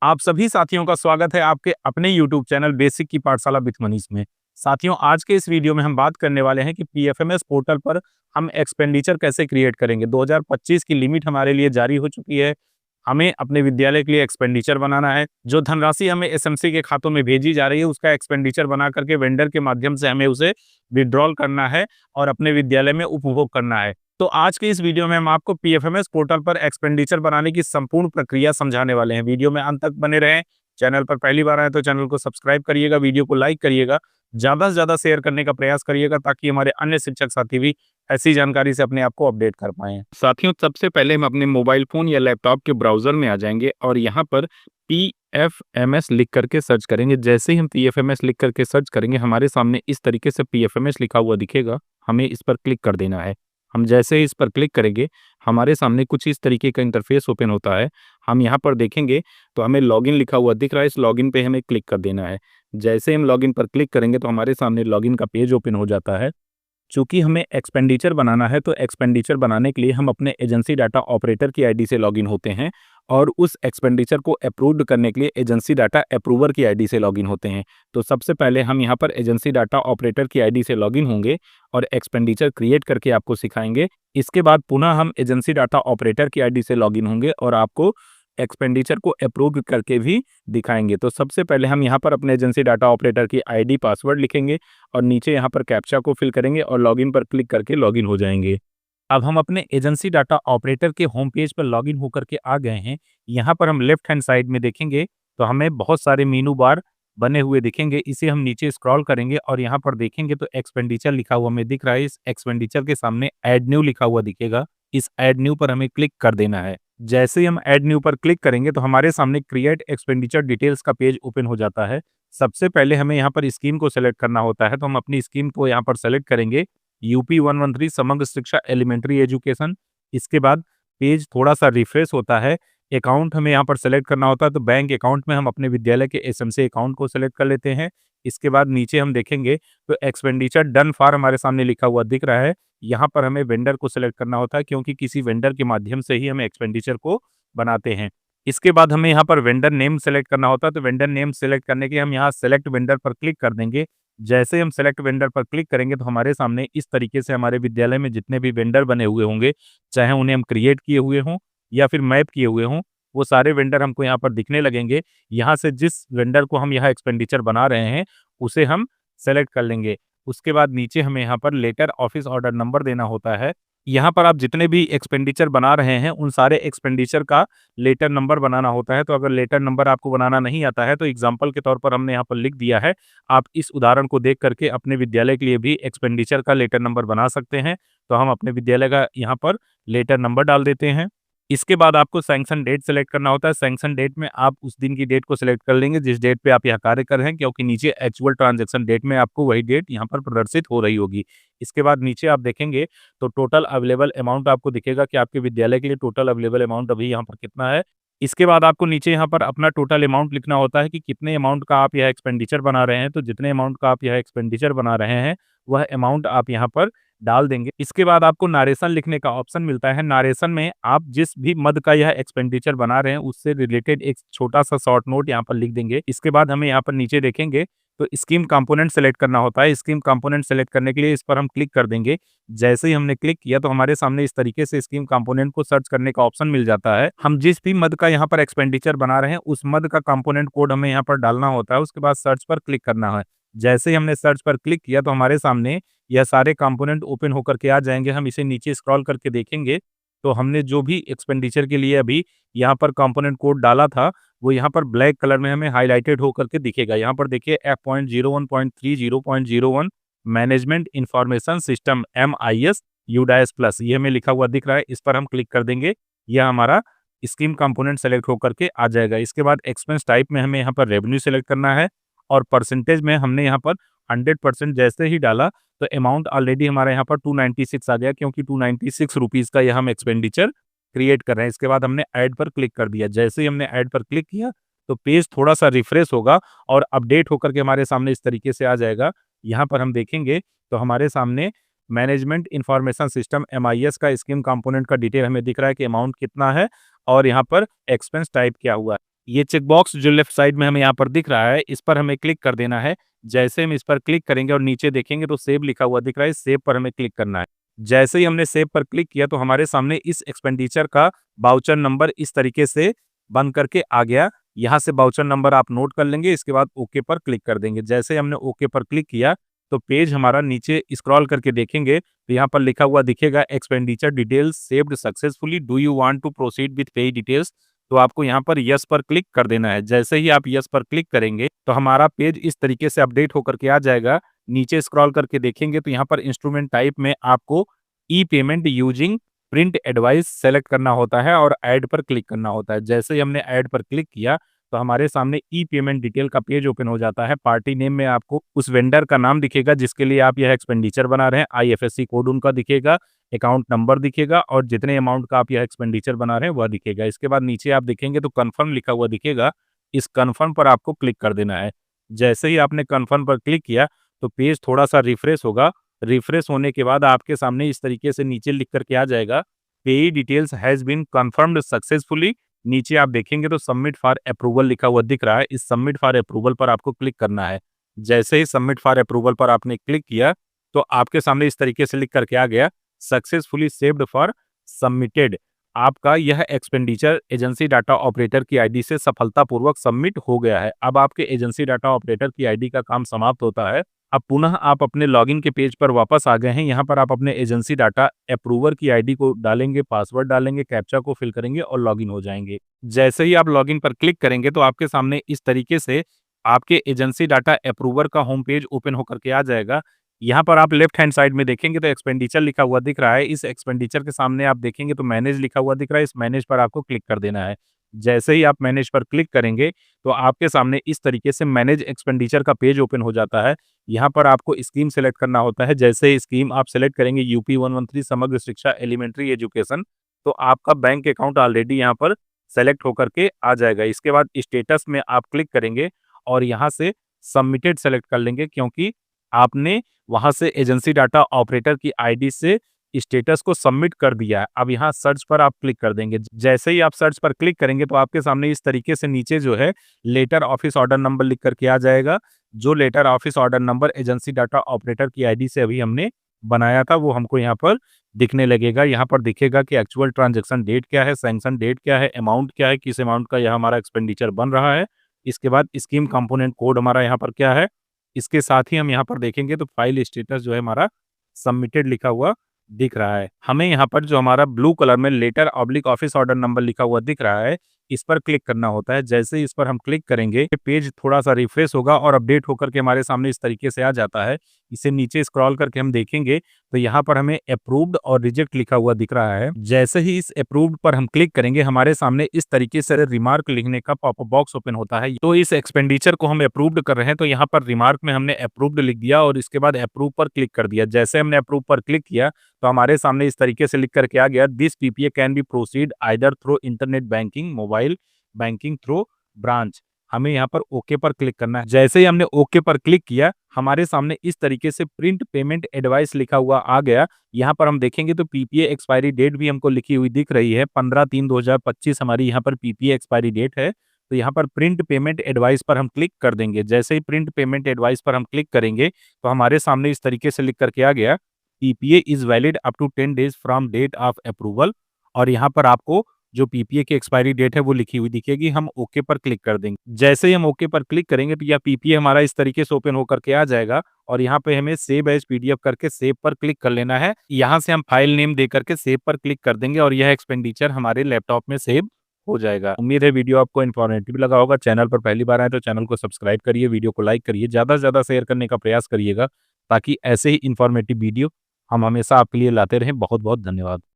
आप सभी साथियों का स्वागत है आपके अपने यूट्यूब चैनल बेसिक की पाठशाला विथ मनीष में। साथियों, आज के इस वीडियो में हम बात करने वाले हैं कि पीएफएमएस पोर्टल पर हम एक्सपेंडिचर कैसे क्रिएट करेंगे। 2025 की लिमिट हमारे लिए जारी हो चुकी है। हमें अपने विद्यालय के लिए एक्सपेंडिचर बनाना है। जो धनराशि हमें एसएमसी के खातों में भेजी जा रही है उसका एक्सपेंडिचर बना करके वेंडर के माध्यम से हमें उसे विड्रॉल करना है और अपने विद्यालय में उपभोग करना है। तो आज के इस वीडियो में हम आपको पीएफएमएस पोर्टल पर एक्सपेंडिचर बनाने की संपूर्ण प्रक्रिया समझाने वाले हैं। वीडियो में अंत तक बने रहें। चैनल पर पहली बार आए तो चैनल को सब्सक्राइब करिएगा, वीडियो को लाइक करिएगा, ज़्यादा से ज़्यादा शेयर करने का प्रयास करिएगा ताकि हमारे अन्य शिक्षक साथी भी ऐसी जानकारी से अपने आप को अपडेट कर पाएँ। साथियों, सबसे पहले हम अपने मोबाइल फ़ोन या लैपटॉप के ब्राउज़र में आ जाएँगे और यहाँ पर पीएफएमएस लिख करके सर्च करेंगे। जैसे ही हम पीएफएमएस लिख करके सर्च करेंगे, हमारे सामने इस तरीके से पीएफएमएस लिखा हुआ दिखेगा। हमें इस पर क्लिक कर देना है। हम जैसे ही इस पर क्लिक करेंगे, हमारे सामने कुछ इस तरीके का इंटरफ़ेस ओपन होता है। हम यहाँ पर देखेंगे तो हमें लॉगिन लिखा हुआ दिख रहा है, इस लॉगिन पे हमें क्लिक कर देना है। जैसे ही हम लॉगिन पर क्लिक करेंगे तो हमारे सामने लॉगिन का पेज ओपन हो जाता है। चूँकि हमें एक्सपेंडिचर बनाना है तो एक्सपेंडिचर बनाने के लिए हम अपने एजेंसी डाटा ऑपरेटर की आईडी से लॉगिन होते हैं और उस एक्सपेंडिचर को अप्रूव्ड करने के लिए एजेंसी डाटा अप्रूवर की आईडी से लॉगिन होते हैं। तो सबसे पहले हम यहाँ पर एजेंसी डाटा ऑपरेटर की आईडी से लॉगिन होंगे और एक्सपेंडिचर क्रिएट करके आपको सिखाएंगे। इसके बाद पुनः हम एजेंसी डाटा ऑपरेटर की आईडी से लॉगिन होंगे और आपको एक्सपेंडिचर को अप्रूव करके भी दिखाएंगे। तो सबसे पहले हम यहाँ पर अपने एजेंसी डाटा ऑपरेटर की आईडी पासवर्ड लिखेंगे और नीचे यहाँ पर कैप्चा को फिल करेंगे और लॉगिन पर क्लिक करके लॉगिन हो जाएंगे। अब हम अपने एजेंसी डाटा ऑपरेटर के होम पेज पर लॉगिन होकर के आ गए हैं। यहाँ पर हम लेफ्ट हैंड साइड में देखेंगे तो हमें बहुत सारे मेनू बार बने हुए दिखेंगे। इसे हम नीचे स्क्रॉल करेंगे और यहाँ पर देखेंगे तो एक्सपेंडिचर लिखा हुआ हमें दिख रहा है। इस एक्सपेंडिचर के सामने ऐड न्यू लिखा हुआ दिखेगा। इस ऐड न्यू पर हमें क्लिक कर देना है। जैसे ही हम ऐड न्यू पर क्लिक करेंगे तो हमारे सामने क्रिएट एक्सपेंडिचर डिटेल्स का पेज ओपन हो जाता है। सबसे पहले हमें यहाँ पर स्कीम को सेलेक्ट करना होता है, तो हम अपनी स्कीम को यहाँ पर सेलेक्ट करेंगे, यूपी 113 समग्र शिक्षा एलिमेंट्री एजुकेशन। इसके बाद पेज थोड़ा सा रिफ्रेश होता है। अकाउंट हमें यहाँ पर सेलेक्ट करना होता है, तो बैंक अकाउंट में हम अपने विद्यालय के एसएमसी अकाउंट को सेलेक्ट कर लेते हैं। इसके बाद नीचे हम देखेंगे तो एक्सपेंडिचर डन फॉर हमारे सामने लिखा हुआ दिख रहा है। यहाँ पर हमें वेंडर को सेलेक्ट करना होता है क्योंकि किसी वेंडर के माध्यम से ही हम एक्सपेंडिचर को बनाते हैं। इसके बाद हमें यहाँ पर वेंडर नेम सेलेक्ट करना होता है, तो वेंडर नेम सेलेक्ट करने के हम यहाँ सेलेक्ट वेंडर पर क्लिक कर देंगे। जैसे हम सेलेक्ट वेंडर पर क्लिक करेंगे तो हमारे सामने इस तरीके से हमारे विद्यालय में जितने भी वेंडर बने हुए होंगे, चाहे उन्हें हम क्रिएट किए हुए हों या फिर मैप किए हुए हों, वो सारे वेंडर हमको यहाँ पर दिखने लगेंगे। यहाँ से जिस वेंडर को हम यहाँ एक्सपेंडिचर बना रहे हैं उसे हम सेलेक्ट कर लेंगे। उसके बाद नीचे हमें यहाँ पर लेटर ऑफिस ऑर्डर नंबर देना होता है। यहाँ पर आप जितने भी एक्सपेंडिचर बना रहे हैं उन सारे एक्सपेंडिचर का लेटर नंबर बनाना होता है। तो अगर लेटर नंबर आपको बनाना नहीं आता है तो एग्जाम्पल के तौर पर हमने यहाँ पर लिख दिया है। आप इस उदाहरण को देख करके अपने विद्यालय के लिए भी एक्सपेंडिचर का लेटर नंबर बना सकते हैं। तो हम अपने विद्यालय का यहाँ पर लेटर नंबर डाल देते हैं। इसके बाद आपको सैंक्शन डेट सेलेक्ट करना होता है। सैंक्शन डेट में आप उस दिन की डेट को सिलेक्ट कर लेंगे जिस डेट पे आप यहाँ कार्य कर रहे हैं, क्योंकि नीचे एक्चुअल ट्रांजैक्शन डेट में आपको वही डेट यहाँ पर प्रदर्शित हो रही होगी। इसके बाद नीचे आप देखेंगे तो टोटल अवेलेबल अमाउंट आपको दिखेगा कि आपके विद्यालय के लिए टोटल अवेलेबल अमाउंट अभी यहाँ पर कितना है। इसके बाद आपको नीचे यहाँ पर अपना टोटल अमाउंट लिखना होता है कि कितने अमाउंट का आप यह एक्सपेंडिचर बना रहे हैं। तो जितने अमाउंट का आप यह एक्सपेंडिचर बना रहे हैं वह अमाउंट आप यहाँ पर डाल देंगे। इसके बाद आपको नारेशन लिखने का ऑप्शन मिलता है। नारेशन में आप जिस भी मद का यह एक्सपेंडिचर बना रहे हैं उससे रिलेटेड एक छोटा सा शॉर्ट नोट यहाँ पर लिख देंगे। इसके बाद हमें यहाँ पर नीचे देखेंगे तो स्कीम कंपोनेंट सेलेक्ट करना होता है। स्कीम कंपोनेंट सेलेक्ट करने के लिए इस पर हम क्लिक कर देंगे। जैसे ही हमने क्लिक किया तो हमारे सामने इस तरीके से स्कीम कंपोनेंट को सर्च करने का ऑप्शन मिल जाता है। हम जिस भी मद का यहाँ पर एक्सपेंडिचर बना रहे हैं उस मद का कंपोनेंट कोड हमें यहाँ पर डालना होता है। उसके बाद सर्च पर क्लिक करना है। जैसे ही हमने सर्च पर क्लिक किया तो हमारे सामने यह सारे कंपोनेंट ओपन होकर के आ जाएंगे। हम इसे नीचे स्क्रॉल करके देखेंगे तो हमने जो भी एक्सपेंडिचर के लिए अभी यहाँ पर कंपोनेंट कोड डाला था वो यहाँ पर ब्लैक कलर में हमें हाईलाइटेड होकर के दिखेगा। यहाँ पर देखिए F.01.30.01 management information system MIS UDAS plus ये हमें लिखा हुआ दिख रहा है। इस पर हम क्लिक कर देंगे, यह हमारा स्कीम कंपोनेंट सेलेक्ट होकर के आ जाएगा। इसके बाद एक्सपेंस टाइप में हमें यहाँ पर रेवेन्यू सेलेक्ट करना है और परसेंटेज में हमने यहाँ पर 100% जैसे ही डाला तो अमाउंट ऑलरेडी हमारे यहाँ पर 296 आ गया, क्योंकि 296 रुपीज़ का यह हम एक्सपेंडिचर क्रिएट कर रहे हैं। इसके बाद हमने ऐड पर क्लिक कर दिया। जैसे ही हमने ऐड पर क्लिक किया तो पेज थोड़ा सा रिफ्रेश होगा और अपडेट होकर के हमारे सामने इस तरीके से आ जाएगा। यहाँ पर हम देखेंगे तो हमारे सामने मैनेजमेंट इंफॉर्मेशन सिस्टम MIS का स्कीम कंपोनेंट का डिटेल हमें दिख रहा है कि अमाउंट कितना है और यहाँ पर एक्सपेंस टाइप क्या हुआ है। ये चेक बॉक्स जो लेफ्ट साइड में हमें यहाँ पर दिख रहा है, इस पर हमें क्लिक कर देना है। जैसे हम इस पर क्लिक करेंगे और नीचे देखेंगे तो सेव लिखा हुआ दिख रहा है, सेव पर हमें क्लिक करना है। जैसे ही हमने सेव पर क्लिक किया तो हमारे सामने इस एक्सपेंडिचर का वाउचर नंबर इस तरीके से बन करके आ गया। यहाँ से वाउचर नंबर आप नोट कर लेंगे, इसके बाद ओके पर क्लिक कर देंगे। जैसे हमने ओके पर क्लिक किया तो पेज हमारा नीचे स्क्रॉल करके देखेंगे तो यहाँ पर लिखा हुआ दिखेगा expenditure details saved successfully, do you want to proceed with pay details. तो आपको यहाँ पर यस पर क्लिक कर देना है। जैसे ही आप यस पर क्लिक करेंगे तो हमारा पेज इस तरीके से अपडेट होकर के आ जाएगा। नीचे स्क्रॉल करके देखेंगे तो यहाँ पर इंस्ट्रूमेंट टाइप में आपको e payment using print advice select करना होता है और ऐड पर क्लिक करना होता है। जैसे ही हमने ऐड पर क्लिक किया तो हमारे सामने ई पेमेंट डिटेल का पेज ओपन हो जाता है। पार्टी नेम में आपको उस वेंडर का नाम दिखेगा जिसके लिए आप यह एक्सपेंडिचर बना रहे हैं, आईएफएससी कोड उनका दिखेगा, अकाउंट नंबर दिखेगा और जितने अमाउंट का आप यह एक्सपेंडिचर बना रहे हैं वह दिखेगा। इसके बाद नीचे आप देखेंगे तो कन्फर्म लिखा हुआ दिखेगा, इस कन्फर्म पर आपको क्लिक कर देना है। जैसे ही आपने कन्फर्म पर क्लिक किया तो पेज थोड़ा सा रिफ्रेश होगा। रिफ्रेश होने के बाद आपके सामने इस तरीके से नीचे लिख करके आ जाएगा, pay details has been confirmed successfully. नीचे आप देखेंगे तो सबमिट फॉर अप्रूवल लिखा हुआ दिख रहा है, इस सबमिट फॉर अप्रूवल पर आपको क्लिक करना है। जैसे ही सबमिट फॉर अप्रूवल पर आपने क्लिक किया तो आपके सामने इस तरीके से लिख करके आ गया, सक्सेसफुली सेव्ड फॉर सबमिटेड। आपका यह एक्सपेंडिचर एजेंसी डाटा ऑपरेटर की आईडी से सफलतापूर्वक सबमिट हो गया है। अब आपके एजेंसी डाटा ऑपरेटर की आईडी का काम समाप्त होता है। अब पुनः आप अपने लॉगिन के पेज पर वापस आ गए हैं। यहाँ पर आप अपने एजेंसी डाटा अप्रूवर की आईडी को डालेंगे, पासवर्ड डालेंगे, कैप्चा को फिल करेंगे और लॉगिन हो जाएंगे। जैसे ही आप लॉगिन पर क्लिक करेंगे तो आपके सामने इस तरीके से आपके एजेंसी डाटा अप्रूवर का होम पेज ओपन होकर के आ जाएगा। यहाँ पर आप लेफ्ट हैंड साइड में देखेंगे तो एक्सपेंडिचर लिखा हुआ दिख रहा है। इस एक्सपेंडिचर के सामने आप देखेंगे तो मैनेज लिखा हुआ दिख रहा है, इस मैनेज पर आपको क्लिक कर देना है। जैसे ही आप मैनेज पर क्लिक करेंगे तो आपके सामने इस तरीके से मैनेज एक्सपेंडिचर का पेज ओपन हो जाता है। यहाँ पर आपको स्कीम सेलेक्ट करना होता है। जैसे ही स्कीम आप सेलेक्ट करेंगे यूपी 113 समग्र शिक्षा एलिमेंट्री एजुकेशन, तो आपका बैंक अकाउंट ऑलरेडी यहाँ पर सेलेक्ट होकर के आ जाएगा। इसके बाद स्टेटस में आप क्लिक करेंगे और यहाँ से सबमिटेड सेलेक्ट कर लेंगे, क्योंकि आपने वहां से एजेंसी डाटा ऑपरेटर की आईडी से स्टेटस को सबमिट कर दिया है। अब यहाँ सर्च पर आप क्लिक कर देंगे। जैसे ही आप सर्च पर क्लिक करेंगे तो आपके सामने इस तरीके से नीचे जो है लेटर ऑफिस ऑर्डर नंबर लिख करके आ जाएगा। जो letter office order number agency data operator की आईडी से अभी हमने बनाया था वो हमको यहाँ पर दिखने लगेगा। यहाँ पर दिखेगा कि एक्चुअल ट्रांजेक्शन डेट क्या है, सैंक्शन डेट क्या है, अमाउंट क्या है, किस अमाउंट का यह हमारा एक्सपेंडिचर बन रहा है। इसके बाद स्कीम कंपोनेंट कोड हमारा यहाँ पर क्या है। इसके साथ ही हम यहाँ पर देखेंगे तो फाइल स्टेटस जो है हमारा सबमिटेड लिखा हुआ दिख रहा है। हमें यहाँ पर जो हमारा ब्लू कलर में letter oblique office order number लिखा हुआ दिख रहा है, इस पर क्लिक करना होता है। जैसे ही इस पर हम क्लिक करेंगे पेज थोड़ा सा रिफ्रेश होगा और अपडेट होकर के हमारे सामने इस तरीके से आ जाता है। इसे नीचे स्क्रॉल करके हम देखेंगे तो यहाँ पर हमें अप्रूव्ड और रिजेक्ट लिखा हुआ दिख रहा है। जैसे ही इस अप्रूव्ड पर हम क्लिक करेंगे हमारे सामने इस तरीके से रिमार्क लिखने का पॉपअप बॉक्स ओपन होता है। तो इस एक्सपेंडिचर को हम अप्रूव्ड कर रहे हैं तो यहाँ पर रिमार्क में हमने अप्रूव्ड लिख दिया और इसके बाद अप्रूव पर क्लिक कर दिया। जैसे हमने अप्रूव पर क्लिक किया तो हमारे सामने इस तरीके से लिख करके आ गया, this PPA can be proceed either through internet banking, mobile banking through branch. हमें यहाँ पर ओके पर क्लिक करना है। जैसे ही हमने ओके पर क्लिक किया हमारे सामने इस तरीके से प्रिंट पेमेंट एडवाइस लिखा हुआ आ गया। यहाँ पर हम देखेंगे तो पीपीए एक्सपायरी डेट भी हमको लिखी हुई दिख रही है, 15/3/2025 हमारी यहाँ पर पीपीए एक्सपायरी डेट है। तो यहाँ पर प्रिंट पेमेंट एडवाइस पर हम क्लिक कर देंगे। जैसे ही प्रिंट पेमेंट एडवाइस पर हम क्लिक करेंगे तो हमारे सामने इस तरीके से लिख करके आ गया, PPA is valid up to 10 days from date of approval. और यहाँ पर आपको जो पीपीए की एक्सपायरी डेट है वो लिखी हुई दिखेगी। हम ओके पर क्लिक कर देंगे। जैसे ही हम ओके पर क्लिक करेंगे तो यह पीपीए हमारा इस तरीके से ओपन होकर के आ जाएगा और यहाँ पे हमें सेव एज पीडीएफ करके सेव पर क्लिक कर लेना है। यहाँ से हम फाइल नेम दे करके सेव पर क्लिक कर देंगे और यह एक्सपेंडिचर हमारे लैपटॉप में सेव हो जाएगा। उम्मीद है वीडियो आपको इन्फॉर्मेटिव लगा होगा। चैनल पर पहली बार आए तो चैनल को सब्सक्राइब करिए, वीडियो को लाइक करिए, ज़्यादा से ज़्यादा शेयर करने का प्रयास करिएगा ताकि ऐसे ही इन्फॉर्मेटिव वीडियो हम हमेशा आपके लिए लाते रहें। बहुत बहुत धन्यवाद।